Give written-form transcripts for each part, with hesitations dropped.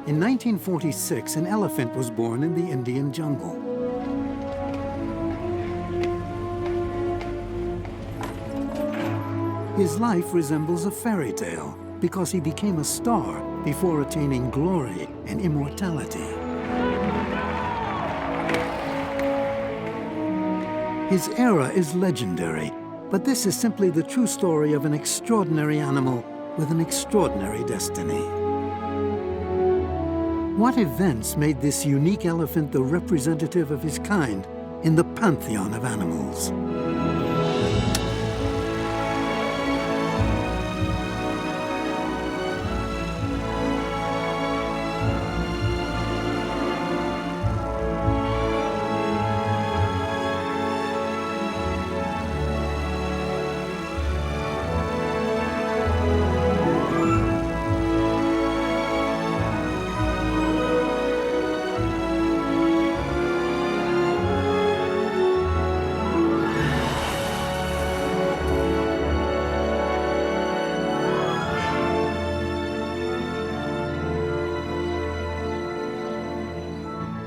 In 1946, an elephant was born in the Indian jungle. His life resembles a fairy tale because he became a star before attaining glory and immortality. His era is legendary, but this is simply the true story of an extraordinary animal with an extraordinary destiny. What events made this unique elephant the representative of his kind in the pantheon of animals?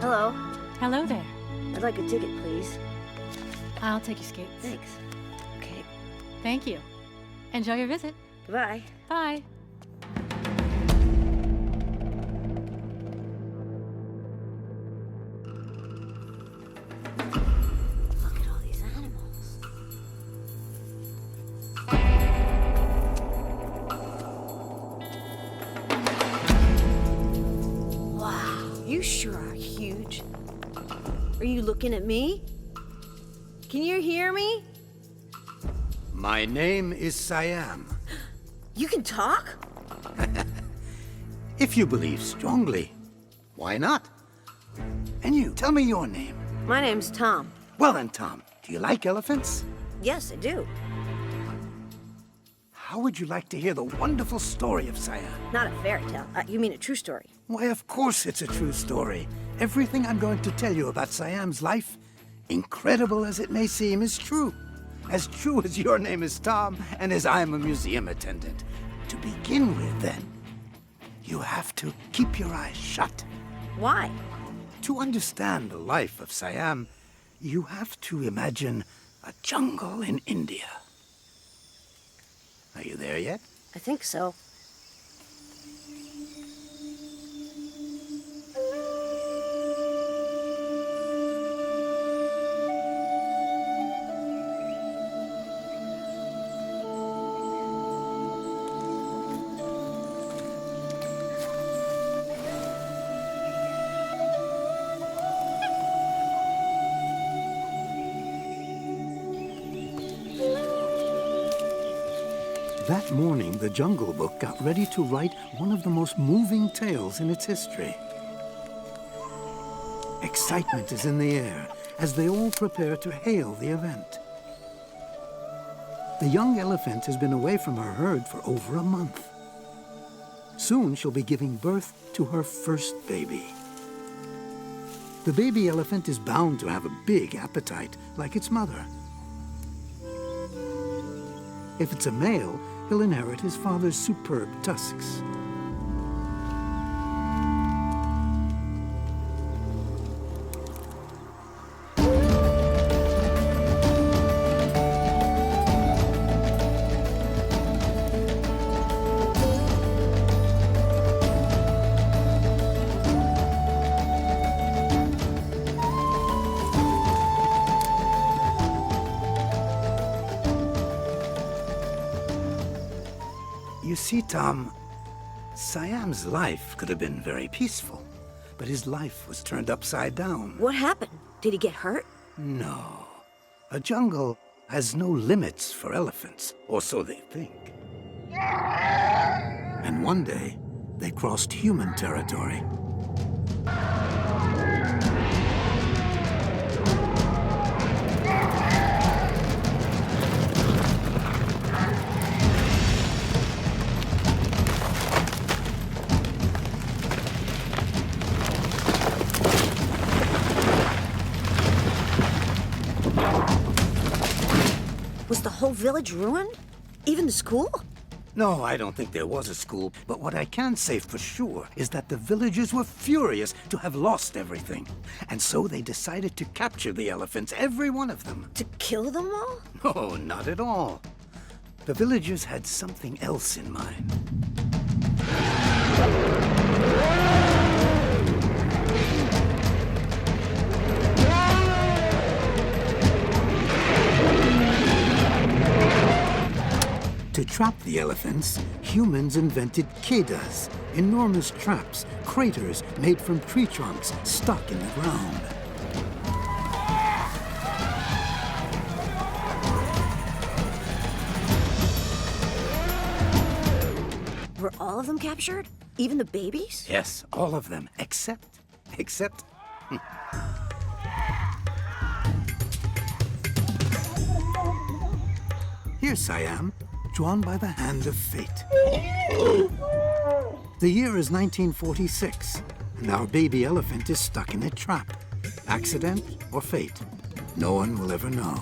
Hello. Hello there. I'd like a ticket, please. I'll take your skates. Thanks. Okay. Thank you. Enjoy your visit. Bye. Bye. Look at all these animals. Wow, you sure are huge. Are you looking at me? Can you hear me? My name is Siam. You can talk? If you believe strongly, why not? And you, tell me your name. My name's Tom. Well then, Tom, do you like elephants? Yes, I do. How would you like to hear the wonderful story of Siam? Not a fairy tale. You mean a true story? Why, of course it's a true story. Everything I'm going to tell you about Siam's life, incredible as it may seem, is true. As true as your name is Tom and as I'm a museum attendant. To begin with, then, you have to keep your eyes shut. Why? To understand the life of Siam, you have to imagine a jungle in India. Are you there yet? I think so. That morning, the Jungle Book got ready to write one of the most moving tales in its history. Excitement is in the air as they all prepare to hail the event. The young elephant has been away from her herd for over a month. Soon she'll be giving birth to her first baby. The baby elephant is bound to have a big appetite, like its mother. If it's a male, he'll inherit his father's superb tusks. You see, Tom, Siam's life could have been very peaceful, but his life was turned upside down. What happened? Did he get hurt? No. A jungle has no limits for elephants, or so they think. And one day, they crossed human territory. Was the whole village ruined? Even the school? No, I don't think there was a school, but what I can say for sure is that the villagers were furious to have lost everything. And so they decided to capture the elephants, every one of them. To kill them all? No, not at all. The villagers had something else in mind. To trap the elephants, humans invented kheddas, enormous traps, craters made from tree trunks stuck in the ground. Were all of them captured? Even the babies? Yes, all of them, except... Here's Siam, drawn by the hand of fate. The year is 1946, and our baby elephant is stuck in a trap. Accident or fate? No one will ever know.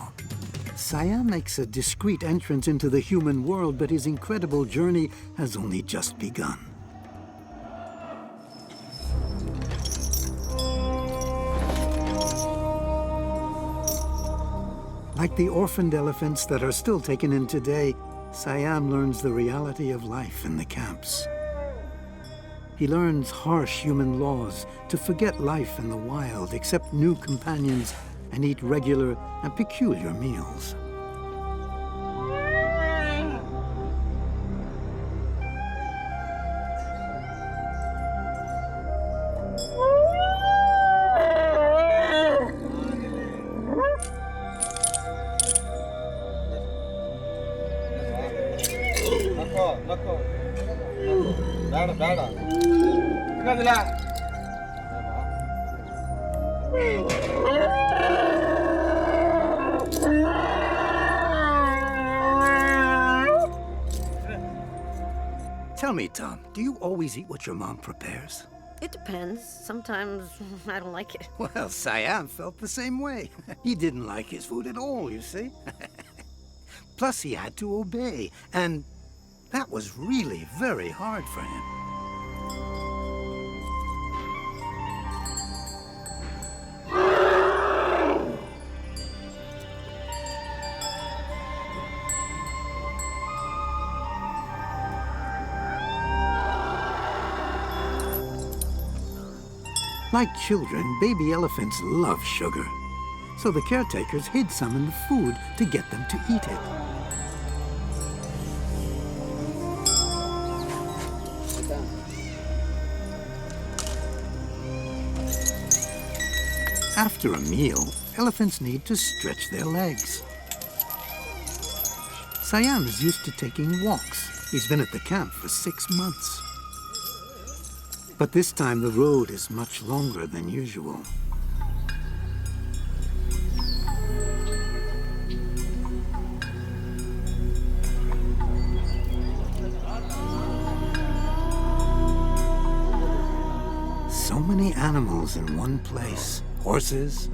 Siam makes a discreet entrance into the human world, but his incredible journey has only just begun. Like the orphaned elephants that are still taken in today, Siam learns the reality of life in the camps. He learns harsh human laws, to forget life in the wild, accept new companions, and eat regular and peculiar meals. Tell me, Tom, do you always eat what your mom prepares? It depends. Sometimes I don't like it. Well, Siam felt the same way. He didn't like his food at all, you see. Plus, he had to obey, and that was really very hard for him. Like children, baby elephants love sugar. So the caretakers hid some in the food to get them to eat it. After a meal, elephants need to stretch their legs. Siam is used to taking walks. He's been at the camp for 6 months. But this time the road is much longer than usual. So many animals in one place. Horses,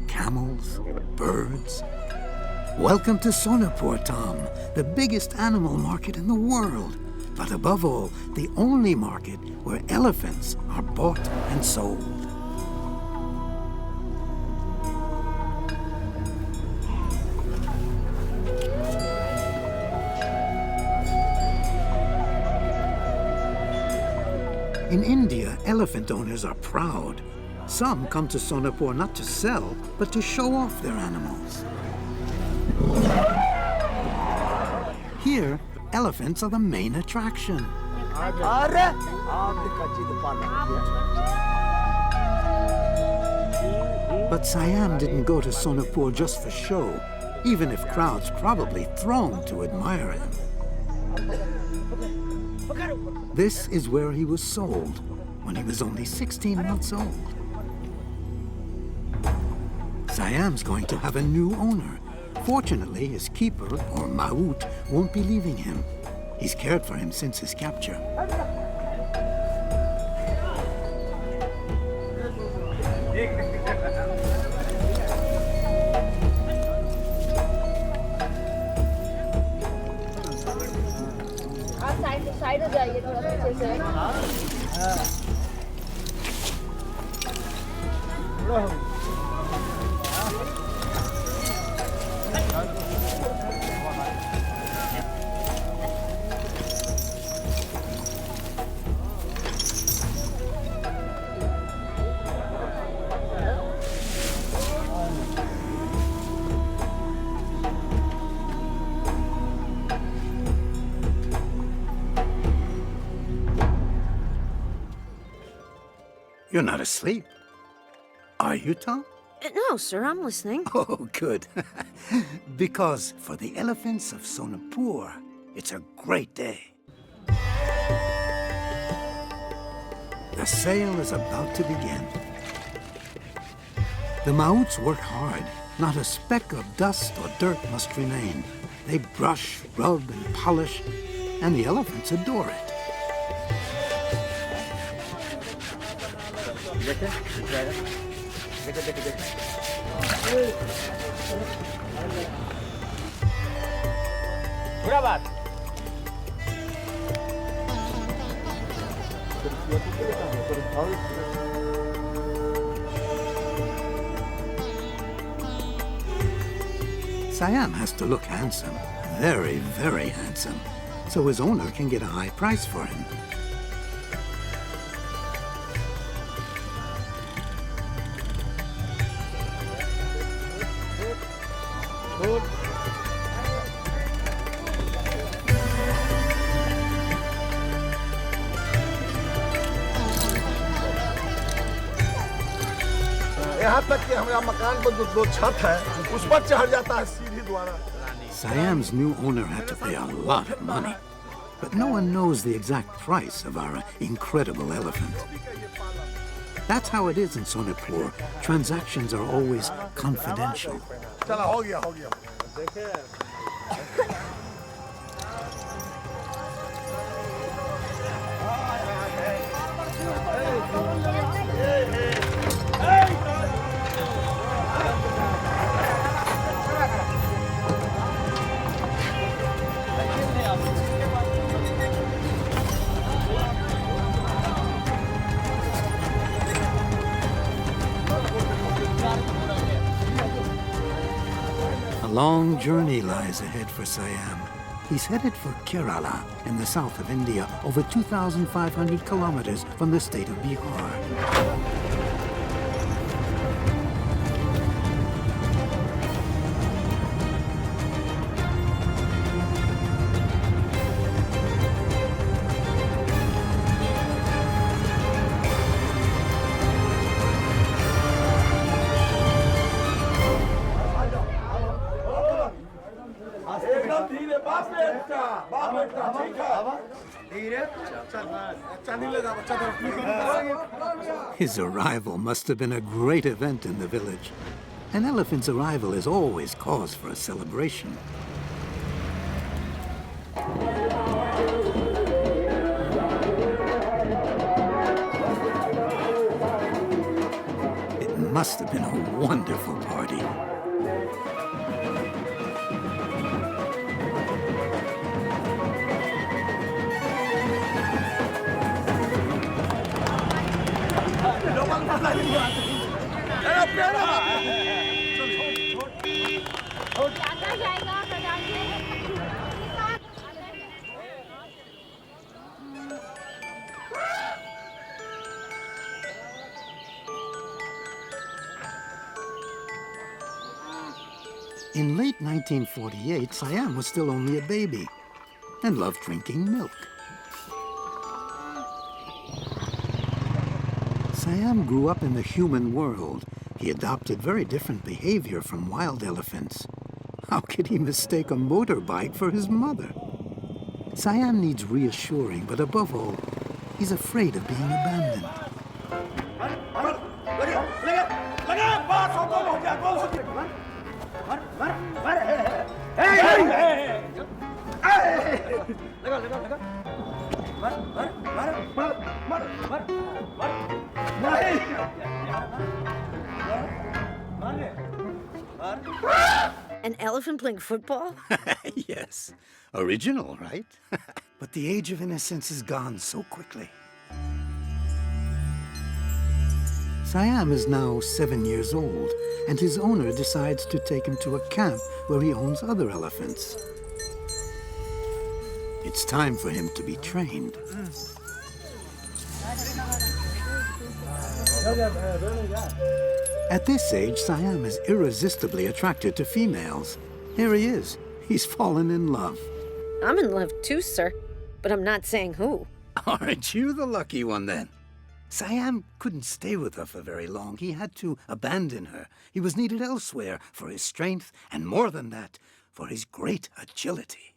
camels, birds. Welcome to Sonapur, Tom, the biggest animal market in the world. But above all, the only market where elephants are bought and sold. In India, elephant owners are proud. Some come to Sonapur not to sell, but to show off their animals. Here, elephants are the main attraction. But Siam didn't go to Sonapur just for show, even if crowds probably thronged to admire him. This is where he was sold when he was only 16 months old. Siam's going to have a new owner. Fortunately, his keeper, or Maut, won't be leaving him. He's cared for him since his capture. You're not asleep. Are you, Tom? No, sir, I'm listening. Oh, good. Because for the elephants of Sonapur, it's a great day. The sale is about to begin. The Maouts work hard. Not a speck of dust or dirt must remain. They brush, rub, and polish, and the elephants adore it. Siam has to look handsome, very, very handsome, so his owner can get a high price for him. यहाँ तक कि हमारा मकान पर जो छत है उस पर चढ़ जाता है सीढ़ी द्वारा. Siam's new owner had to pay a lot of money, but no one knows the exact price of our incredible elephant. That's how it is in Sonapur. Transactions are always confidential. चला हो गया. A long journey lies ahead for Siam. He's headed for Kerala in the south of India, over 2,500 kilometers from the state of Bihar. His arrival must have been a great event in the village. An elephant's arrival is always cause for a celebration. It must have been a wonderful party. In late 1948, Siam was still only a baby and loved drinking milk. Siam grew up in the human world. He adopted very different behavior from wild elephants. How could he mistake a motorbike for his mother? Siam needs reassuring, but above all, he's afraid of being abandoned. An elephant playing football? Yes, original, right? but the age of innocence is gone so quickly. Siam is now 7 years old, and his owner decides to take him to a camp where he owns other elephants. It's time for him to be trained. At this age, Siam is irresistibly attracted to females. Here he is. He's fallen in love. I'm in love too, sir, but I'm not saying who. Aren't you the lucky one, then? Siam couldn't stay with her for very long. He had to abandon her. He was needed elsewhere for his strength, and more than that, for his great agility.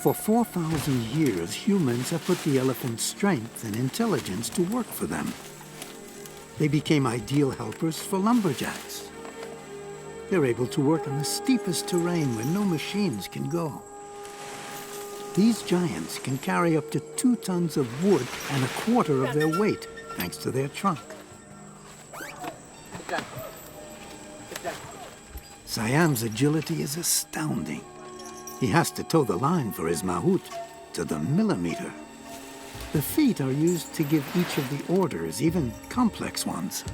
For 4,000 years, humans have put the elephant's strength and intelligence to work for them. They became ideal helpers for lumberjacks. They're able to work on the steepest terrain where no machines can go. These giants can carry up to 2 tons of wood and a quarter of their weight, thanks to their trunk. Siam's agility is astounding. He has to toe the line for his mahout to the millimeter. The feet are used to give each of the orders, even complex ones.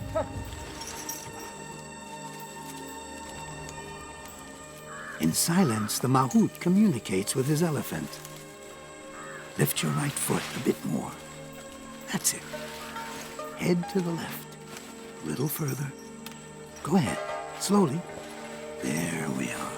In silence, the mahout communicates with his elephant. Lift your right foot a bit more. That's it. Head to the left. A little further. Go ahead, slowly. There we are.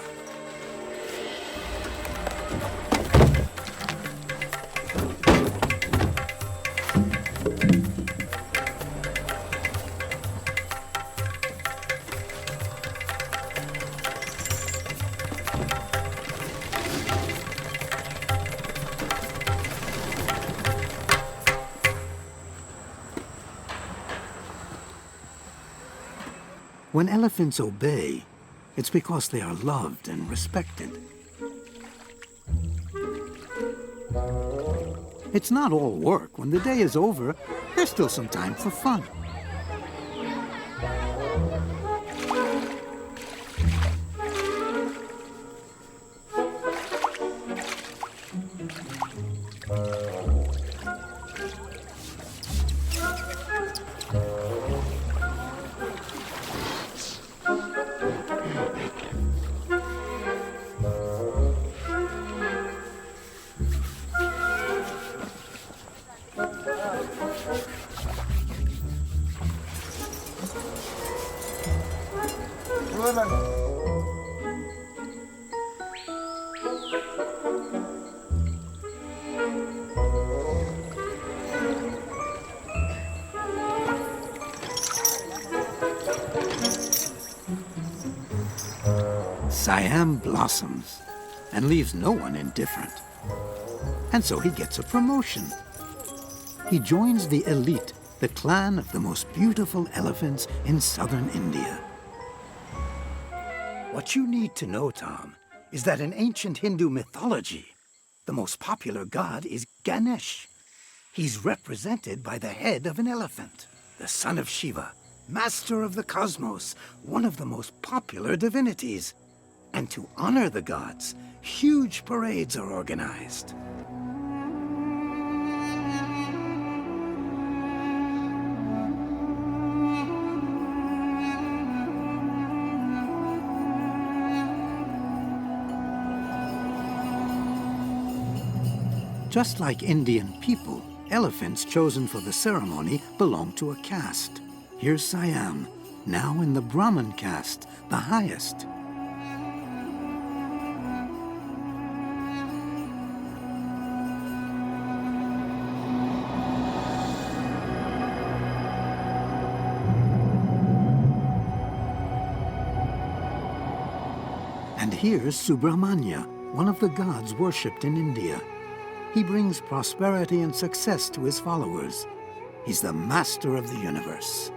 When elephants obey, it's because they are loved and respected. It's not all work. When the day is over, there's still some time for fun. Siam blossoms and leaves no one indifferent. And so he gets a promotion. He joins the elite, the clan of the most beautiful elephants in southern India. What you need to know, Tom, is that in ancient Hindu mythology, the most popular god is Ganesh. He's represented by the head of an elephant, the son of Shiva, master of the cosmos, one of the most popular divinities. And to honor the gods, huge parades are organized. Just like Indian people, Elephants chosen for the ceremony belong to a caste. Here's Siam, now in the Brahmin caste, the highest. And here's Subramanya, one of the gods worshipped in India. He brings prosperity and success to his followers. He's the master of the universe.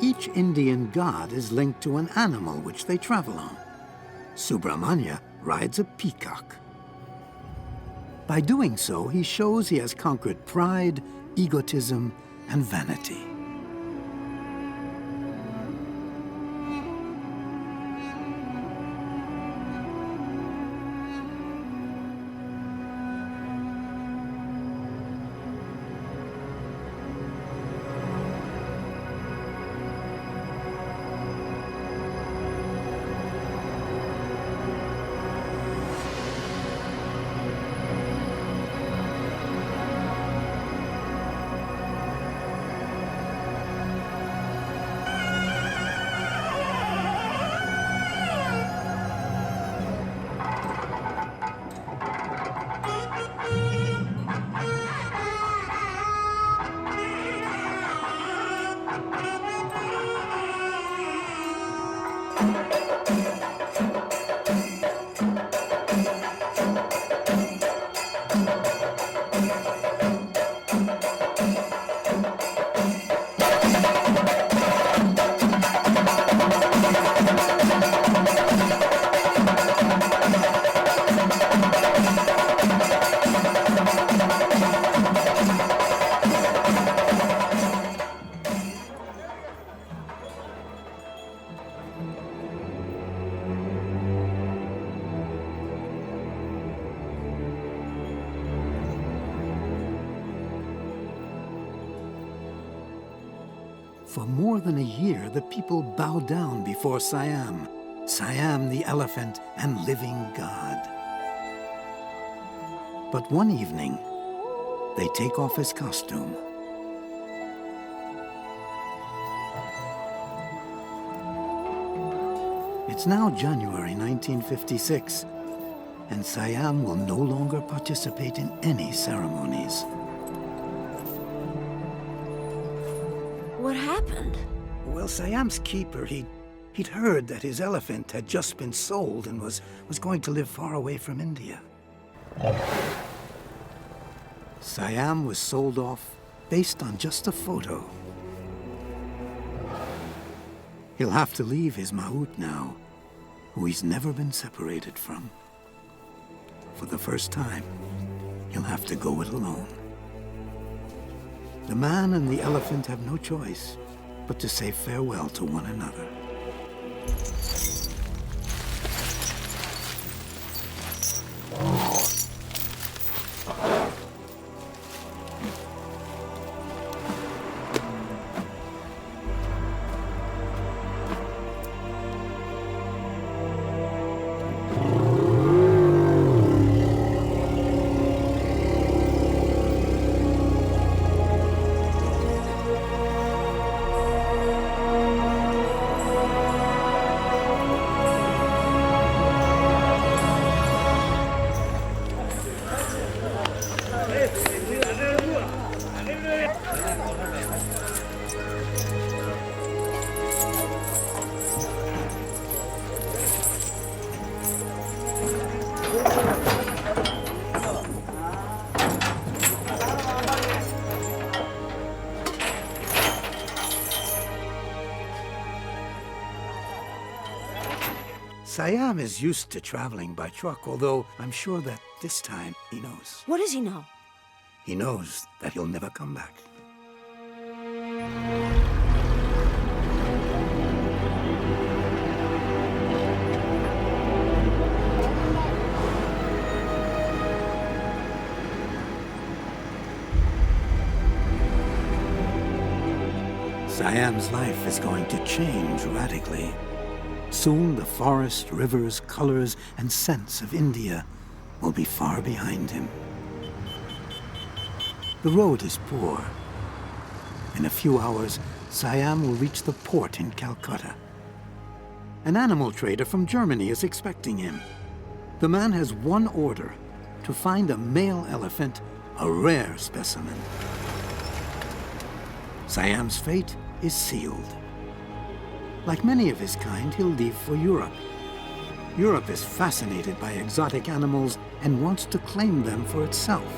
Each Indian god is linked to an animal which they travel on. Subramanya rides a peacock. By doing so, he shows he has conquered pride, egotism, and vanity. For more than a year, the people bow down before Siam, Siam the Elephant and living God. But one evening, they take off his costume. It's now January 1956, and Siam will no longer participate in any ceremonies. What happened? Well, Siam's keeper, he'd heard that his elephant had just been sold and was going to live far away from India. Siam was sold off based on just a photo. He'll have to leave his mahout now, who he's never been separated from. For the first time, he'll have to go it alone. The man and the elephant have no choice but to say farewell to one another. Siam is used to traveling by truck, although I'm sure that this time he knows. What does he know? He knows that he'll never come back. Siam's life is going to change radically. Soon the forest, rivers, colors, and scents of India will be far behind him. The road is poor. In a few hours, Siam will reach the port in Calcutta. An animal trader from Germany is expecting him. The man has one order: to find a male elephant, a rare specimen. Siam's fate is sealed. Like many of his kind, he'll leave for Europe. Europe is fascinated by exotic animals and wants to claim them for itself.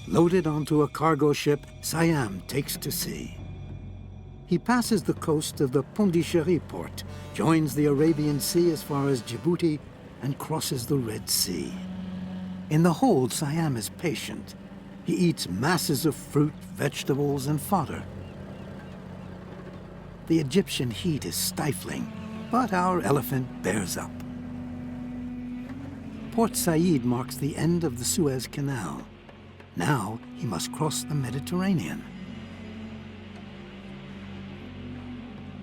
Loaded onto a cargo ship, Siam takes to sea. He passes the coast of the Pondichéry port, joins the Arabian Sea as far as Djibouti, and crosses the Red Sea. In the hold, Siam is patient. He eats masses of fruit, vegetables, and fodder. The Egyptian heat is stifling, but our elephant bears up. Port Said marks the end of the Suez Canal. Now he must cross the Mediterranean.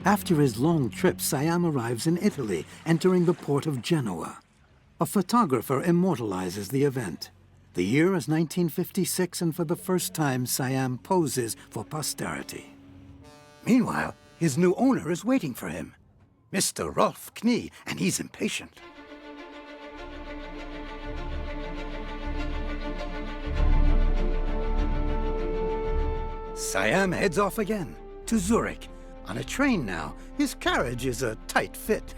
After his long trip, Siam arrives in Italy, entering the port of Genoa. A photographer immortalizes the event. The year is 1956, and for the first time, Siam poses for posterity. Meanwhile, his new owner is waiting for him, Mr. Rolf Knie, and he's impatient. Siam heads off again, to Zurich. On a train now, his carriage is a tight fit.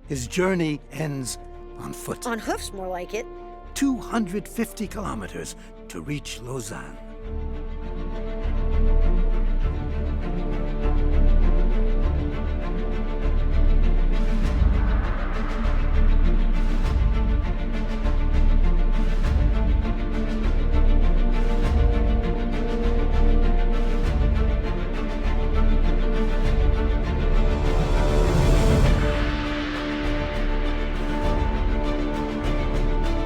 His journey ends on foot. On hoofs, more like it. 250 kilometers to reach Lausanne.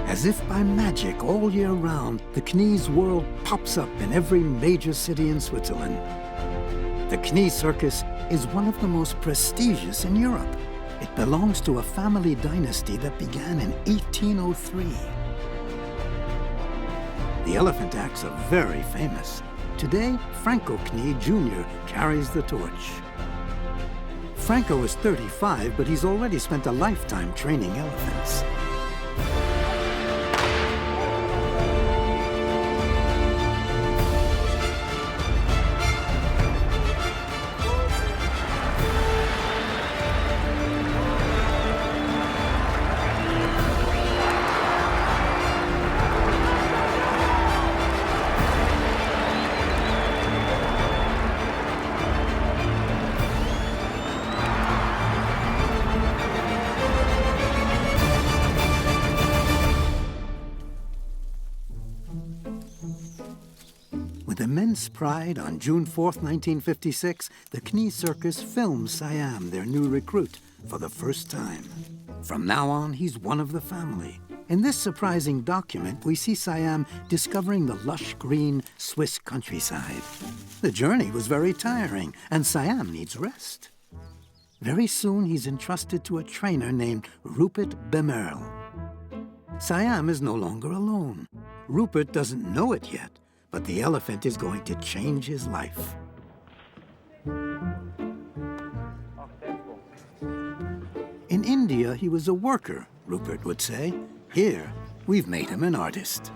As if by magic, all year round, the Knie's world pops up in every major city in Switzerland. The Knie Circus is one of the most prestigious in Europe. It belongs to a family dynasty that began in 1803. The elephant acts are very famous. Today, Franco Knie Jr. carries the torch. Franco is 35, but he's already spent a lifetime training elephants. With immense pride, on June 4th, 1956, the Knie Circus films Siam, their new recruit, for the first time. From now on, he's one of the family. In this surprising document, we see Siam discovering the lush green Swiss countryside. The journey was very tiring, and Siam needs rest. Very soon, he's entrusted to a trainer named Rupert Bemerl. Siam is no longer alone. Rupert doesn't know it yet, but the elephant is going to change his life. In India, he was a worker, Rupert would say. Here, we've made him an artist.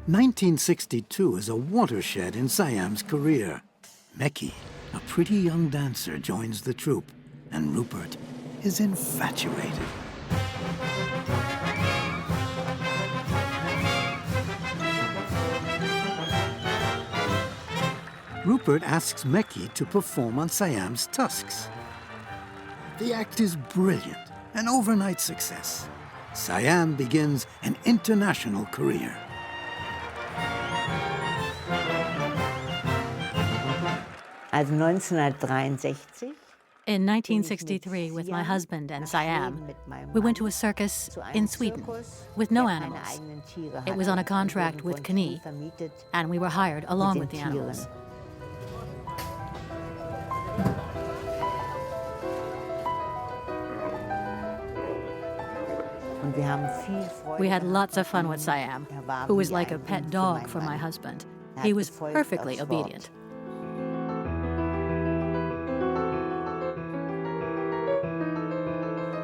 "1962 is a watershed in Siam's career. Meki, a pretty young dancer, joins the troupe, and Rupert is infatuated. Rupert asks Meki to perform on Siam's tusks. The act is brilliant, an overnight success. Siam begins an international career. Also 1963. In 1963, with my husband and Siam, we went to a circus in Sweden with no animals. It was on a contract with Knie, and we were hired along with the animals. We had lots of fun with Siam, who was like a pet dog for my husband. He was perfectly obedient.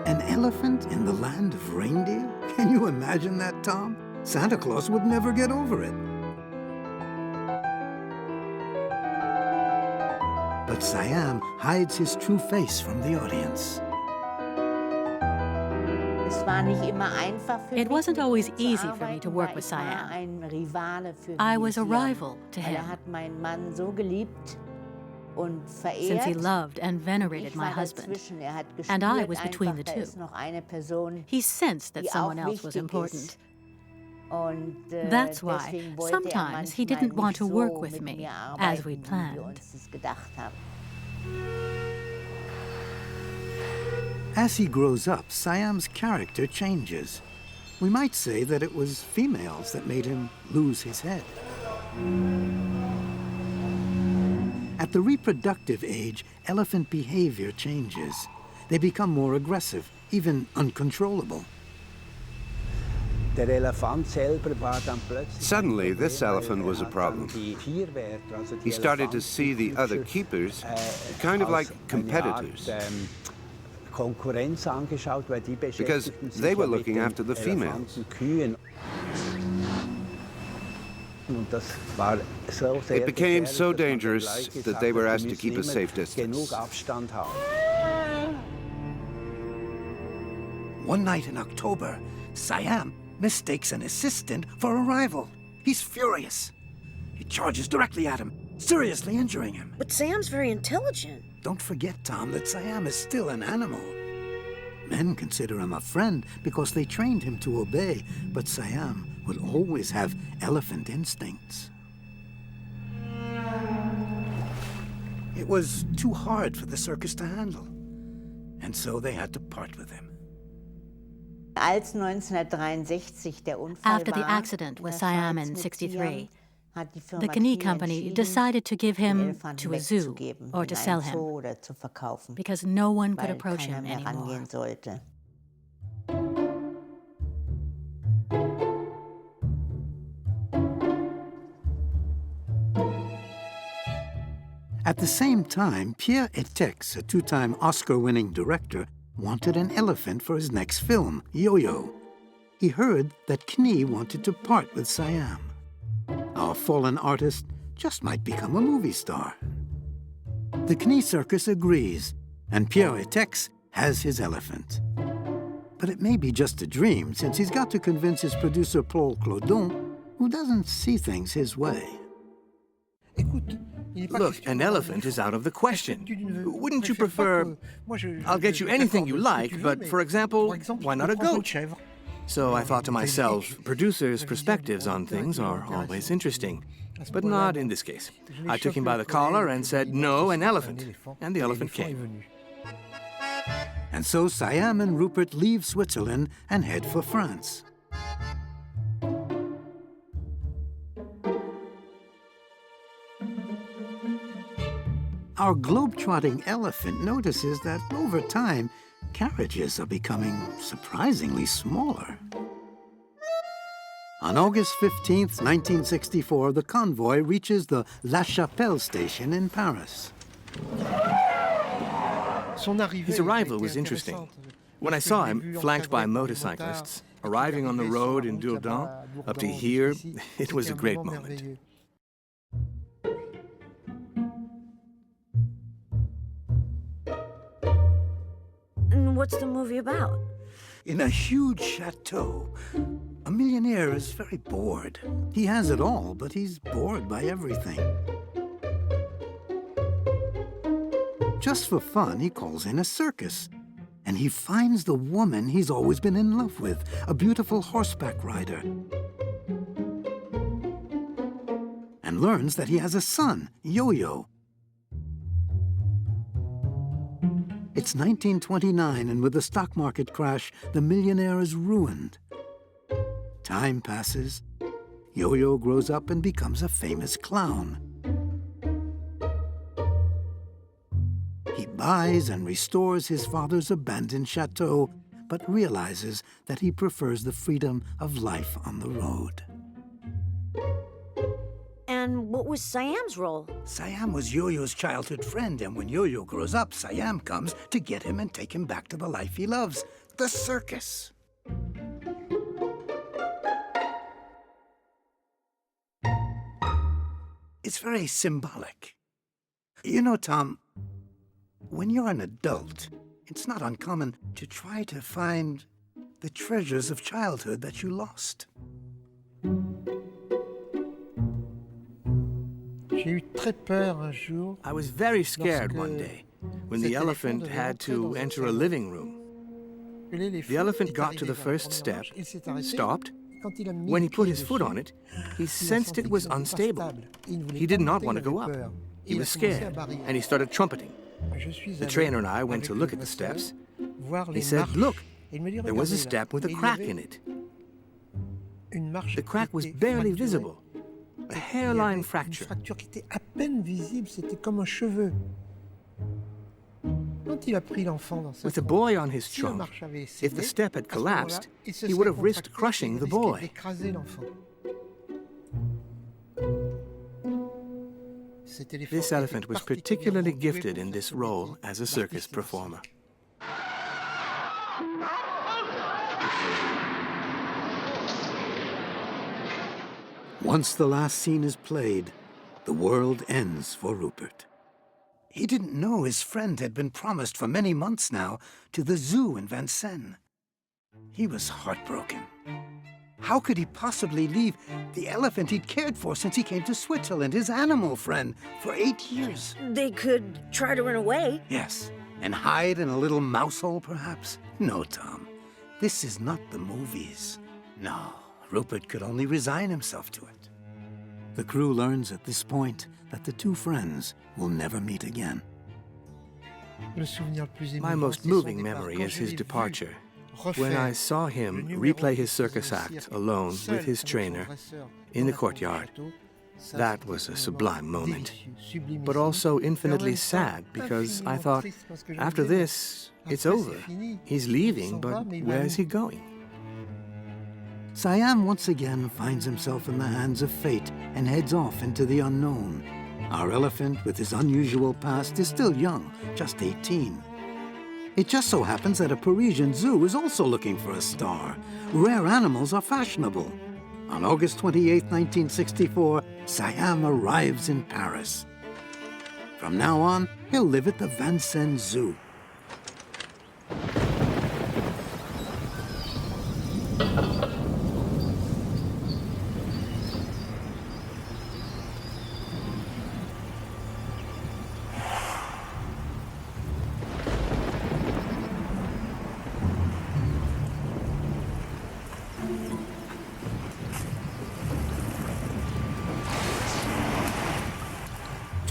An elephant in the land of reindeer? Can you imagine that, Tom? Santa Claus would never get over it. But Siam hides his true face from the audience. It wasn't always easy for me to work with Siam. I was a rival to him. Since he loved and venerated my husband, and I was between the two. He sensed that someone else was important. That's why sometimes he didn't want to work with me as we'd planned. As he grows up, Siam's character changes. We might say that it was females that made him lose his head. At the reproductive age, elephant behavior changes. They become more aggressive, even uncontrollable. Suddenly, this elephant was a problem. He started to see the other keepers kind of like competitors, because they were looking after the females. It became so dangerous that they were asked to keep a safe distance. One night in October, Siam mistakes an assistant for a rival. He's furious. He charges directly at him, seriously injuring him. But Sam's very intelligent. Don't forget, Tom, that Siam is still an animal. Men consider him a friend because they trained him to obey, but Siam will always have elephant instincts. It was too hard for the circus to handle, and so they had to part with him. After the accident with Siam in '63, the Knie company decided to give him to a zoo or to sell him because no one could approach him anymore. At the same time, Pierre Étaix, a two-time Oscar-winning director, wanted an elephant for his next film, Yo-Yo. He heard that Knie wanted to part with Siam. Our fallen artist just might become a movie star. The Knie Circus agrees, and Pierre Étaix has his elephant. But it may be just a dream, since he's got to convince his producer Paul Clodon, who doesn't see things his way. Look, an elephant is out of the question. Wouldn't you prefer... I'll get you anything you like, but for example, why not a goat? So I thought to myself, producers' perspectives on things are always interesting, but not in this case. I took him by the collar and said, no, an elephant. And the elephant came. And so Siam and Rupert leave Switzerland and head for France. Our globe-trotting elephant notices that over time, carriages are becoming surprisingly smaller. On August 15th, 1964, the convoy reaches the La Chapelle station in Paris. His arrival was interesting. When I saw him, flanked by motorcyclists, arriving on the road in Dourdan, up to here, it was a great moment. And what's the movie about? In a huge chateau, a millionaire is very bored. He has it all, but he's bored by everything. Just for fun, he calls in a circus. And he finds the woman he's always been in love with, a beautiful horseback rider. And learns that he has a son, Yo-Yo. It's 1929, and with the stock market crash, the millionaire is ruined. Time passes. Yo-Yo grows up and becomes a famous clown. He buys and restores his father's abandoned chateau, but realizes that he prefers the freedom of life on the road. And what was Siam's role? Siam was Yo-Yo's childhood friend, and when Yo-Yo grows up, Siam comes to get him and take him back to the life he loves, the circus. It's very symbolic. You know, Tom, when you're an adult, it's not uncommon to try to find the treasures of childhood that you lost. I was very scared one day when the elephant had to enter a living room. The elephant got to the first step, stopped. When he put his foot on it, he sensed it was unstable. He did not want to go up. He was scared, and he started trumpeting. The trainer and I went to look at the steps. He said, "Look, there was a step with a crack in it." The crack was barely visible. A hairline fracture. With the boy on his trunk, if the step had collapsed, he would have risked crushing the boy. This elephant was particularly gifted in this role as a circus performer. Once the last scene is played, the world ends for Rupert. He didn't know his friend had been promised for many months now to the zoo in Vincennes. He was heartbroken. How could he possibly leave the elephant he'd cared for since he came to Switzerland, his animal friend, for 8 years? They could try to run away. Yes, and hide in a little mouse hole, perhaps? No, Tom. This is not the movies. No, Rupert could only resign himself to it. The crew learns at this point that the two friends will never meet again. My most moving memory is his departure. When I saw him replay his circus act alone with his trainer in the courtyard, that was a sublime moment, but also infinitely sad because I thought, after this, it's over. He's leaving, but where's he going? Siam once again finds himself in the hands of fate and heads off into the unknown. Our elephant, with his unusual past, is still young, just 18. It just so happens that a Parisian zoo is also looking for a star. Rare animals are fashionable. On August 28, 1964, Siam arrives in Paris. From now on, he'll live at the Vincennes Zoo.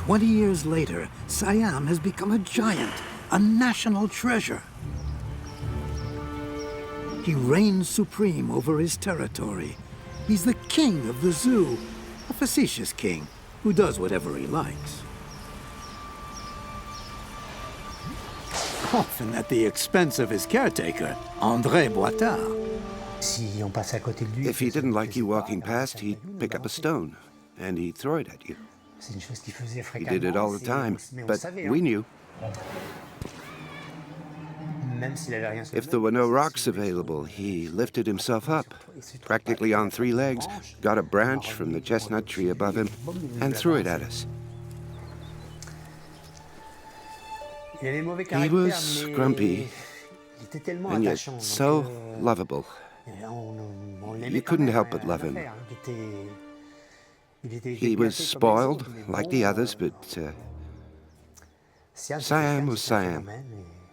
"20 years later, Siam has become a giant, a national treasure. He reigns supreme over his territory. He's the king of the zoo, a facetious king who does whatever he likes. Often at the expense of his caretaker, André Boitard. If he didn't like you walking past, he'd pick up a stone and he'd throw it at you. He did it all the time, but we knew. If there were no rocks available, he lifted himself up, practically on 3 legs, got a branch from the chestnut tree above him, and threw it at us. He was grumpy. and yet so lovable. You couldn't help but love him. He was spoiled, like the others, but Siam was Siam,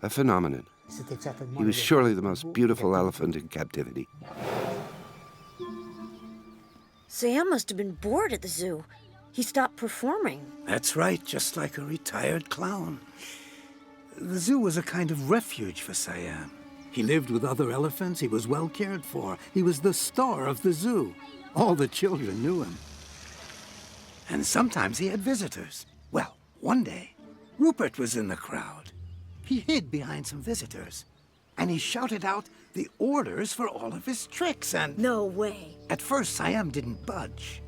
a phenomenon. He was surely the most beautiful elephant in captivity. Siam must have been bored at the zoo. He stopped performing. That's right, just like a retired clown. The zoo was a kind of refuge for Siam. He lived with other elephants, he was well cared for. He was the star of the zoo. All the children knew him. And sometimes he had visitors. Well, one day, Rupert was in the crowd. He hid behind some visitors, and he shouted out the orders for all of his tricks, and... No way. At first, Siam didn't budge.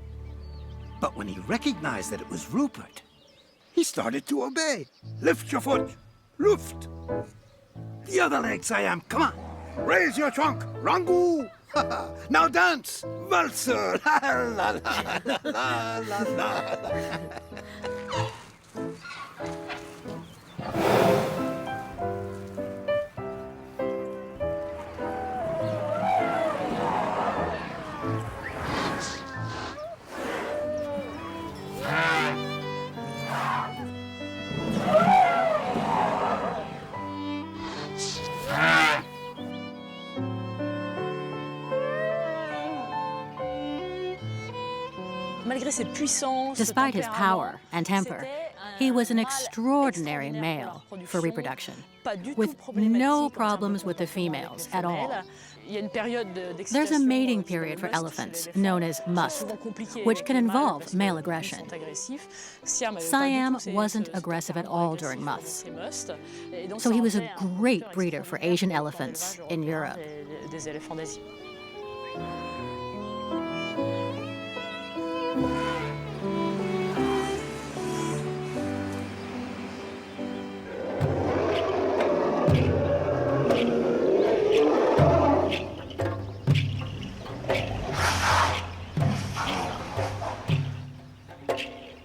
But when he recognized that it was Rupert, he started to obey. Lift your foot. Luft. The other leg, Siam. Come on. Raise your trunk. Rangu. Now dance. Waltzer. La la la la la la. Despite his power and temper, he was an extraordinary male for reproduction, with no problems with the females at all. There's a mating period for elephants, known as must, which can involve male aggression. Siam wasn't aggressive at all during musts, so he was a great breeder for Asian elephants in Europe.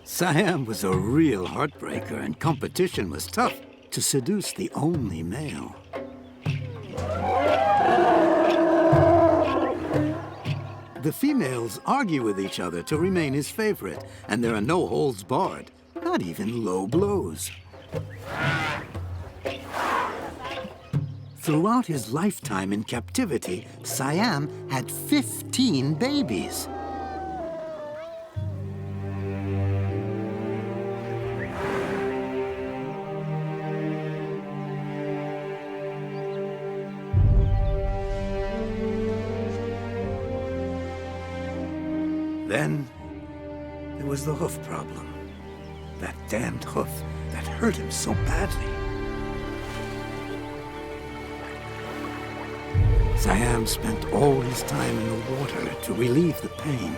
Siam was a real heartbreaker, and competition was tough to seduce the only male. The females argue with each other to remain his favorite, and there are no holds barred, not even low blows. Throughout his lifetime in captivity, Siam had 15 babies. Then, there was the hoof problem. That damned hoof that hurt him so badly. Siam spent all his time in the water to relieve the pain.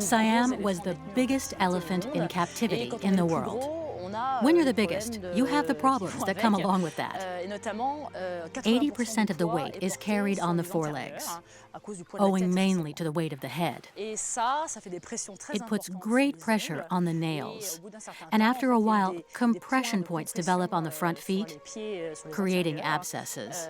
Siam was the biggest elephant in captivity in the world. When you're the biggest, you have the problems that come along with that. 80% of the weight is carried on the forelegs, owing mainly to the weight of the head. It puts great pressure on the nails, and after a while, compression points develop on the front feet, creating abscesses.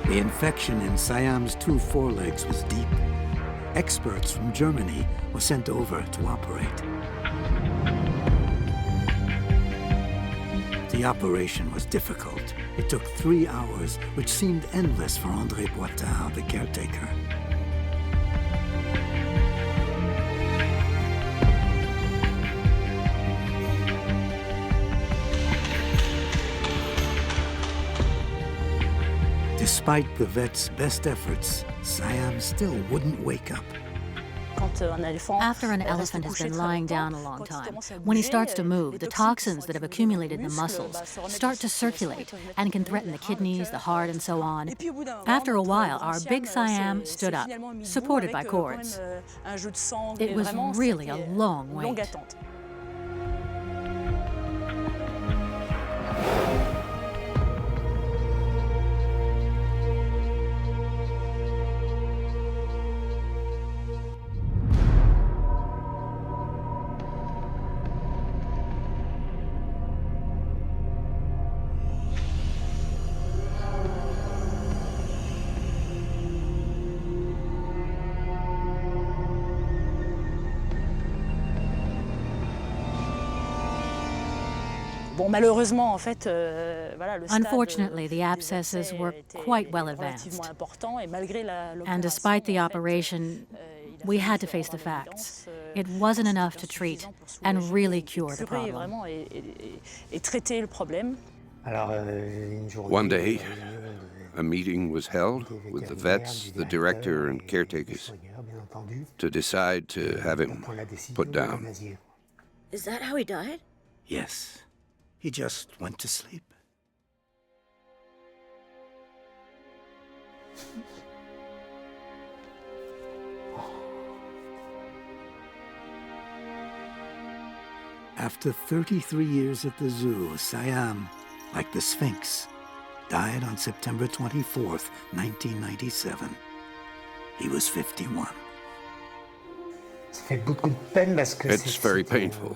The infection in Siam's two forelegs was deep. Experts from Germany were sent over to operate. The operation was difficult. It took 3 hours, which seemed endless for André Boitin, the caretaker. Despite the vet's best efforts, Siam still wouldn't wake up. After an elephant has been lying down a long time, when he starts to move, the toxins that have accumulated in the muscles start to circulate and can threaten the kidneys, the heart, and so on. After a while, our big Siam stood up, supported by cords. It was really a long wait. Unfortunately, the abscesses were quite well advanced. And despite the operation, we had to face the facts. It wasn't enough to treat and really cure the problem. One day, a meeting was held with the vets, the director, and caretakers to decide to have him put down. Is that how he died? Yes. He just went to sleep. After 33 years at the zoo, Siam, like the Sphinx, died on September 24th, 1997. He was 51. It's very painful,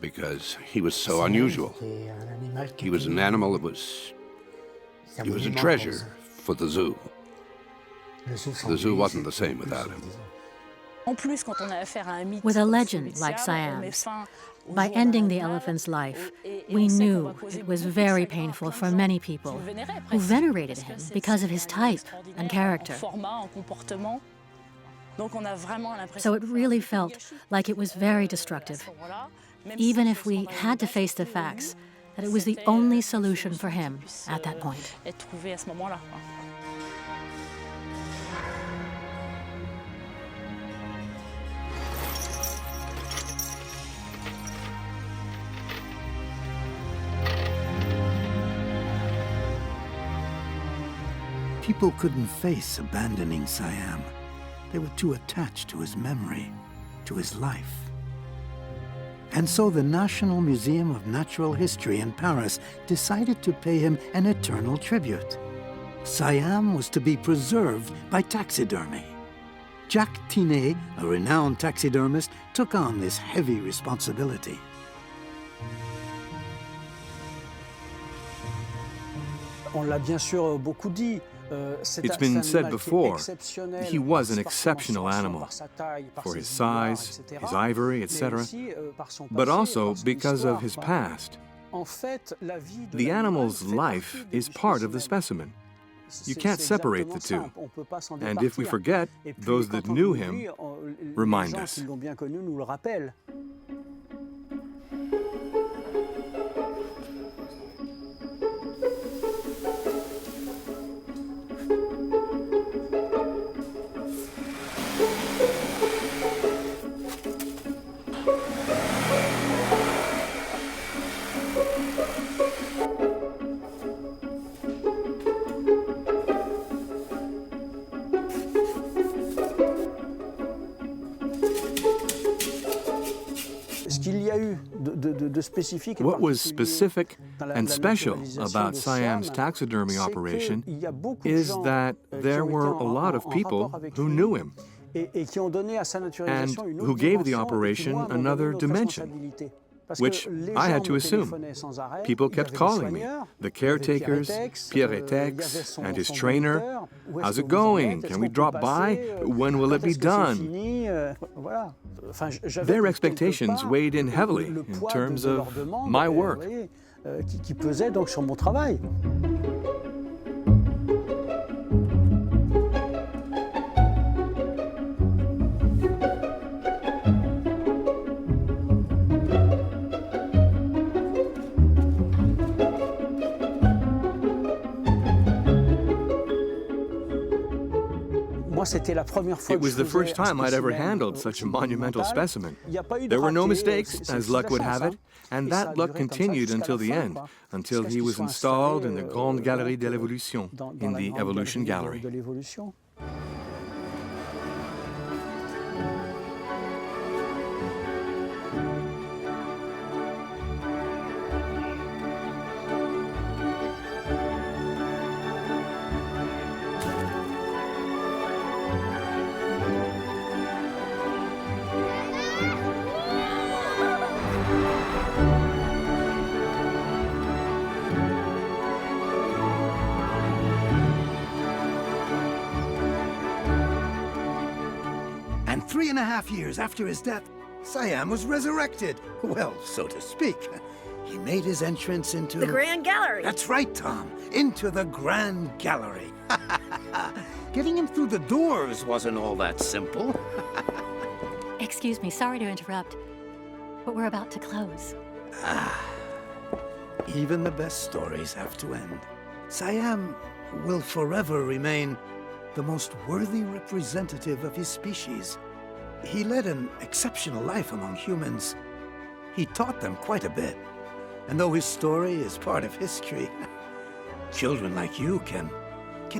because he was so unusual. He was an animal that was a treasure for the zoo. The zoo wasn't the same without him. With a legend like Siam's, by ending the elephant's life, we knew it was very painful for many people who venerated him because of his type and character. So it really felt like it was very destructive, even if we had to face the facts that it was the only solution for him at that point. People couldn't face abandoning Siam. They were too attached to his memory, to his life. And so the National Museum of Natural History in Paris decided to pay him an eternal tribute. Siam was to be preserved by taxidermy. Jacques Tinet, a renowned taxidermist, took on this heavy responsibility. It's been said before, he was an exceptional animal for his size, his ivory, etc., but also because of his past. The animal's life is part of the specimen. You can't separate the two. And if we forget, those that knew him remind us. What was specific and special about Siam's taxidermy operation is that there were a lot of people who knew him and who gave the operation another dimension, which I had to assume. People kept calling me. The caretakers, Pierre Étaix, and his trainer. How's it going? Can we drop by? When will it be done? Their expectations weighed in heavily in terms of my work. It was the first time I'd ever handled such a monumental specimen. There were no mistakes, as luck would have it, and that luck continued until the end, until he was installed in the Grande Galerie de l'Évolution, in the Evolution Gallery. And 3.5 years after his death, Siam was resurrected. Well, so to speak. He made his entrance into... the Grand Gallery. That's right, Tom. Into the Grand Gallery. Getting him through the doors wasn't all that simple. Excuse me, sorry to interrupt, but we're about to close. Even the best stories have to end. Siam will forever remain the most worthy representative of his species. He led an exceptional life among humans. He taught them quite a bit. And though his story is part of history, children like you can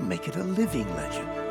make it a living legend.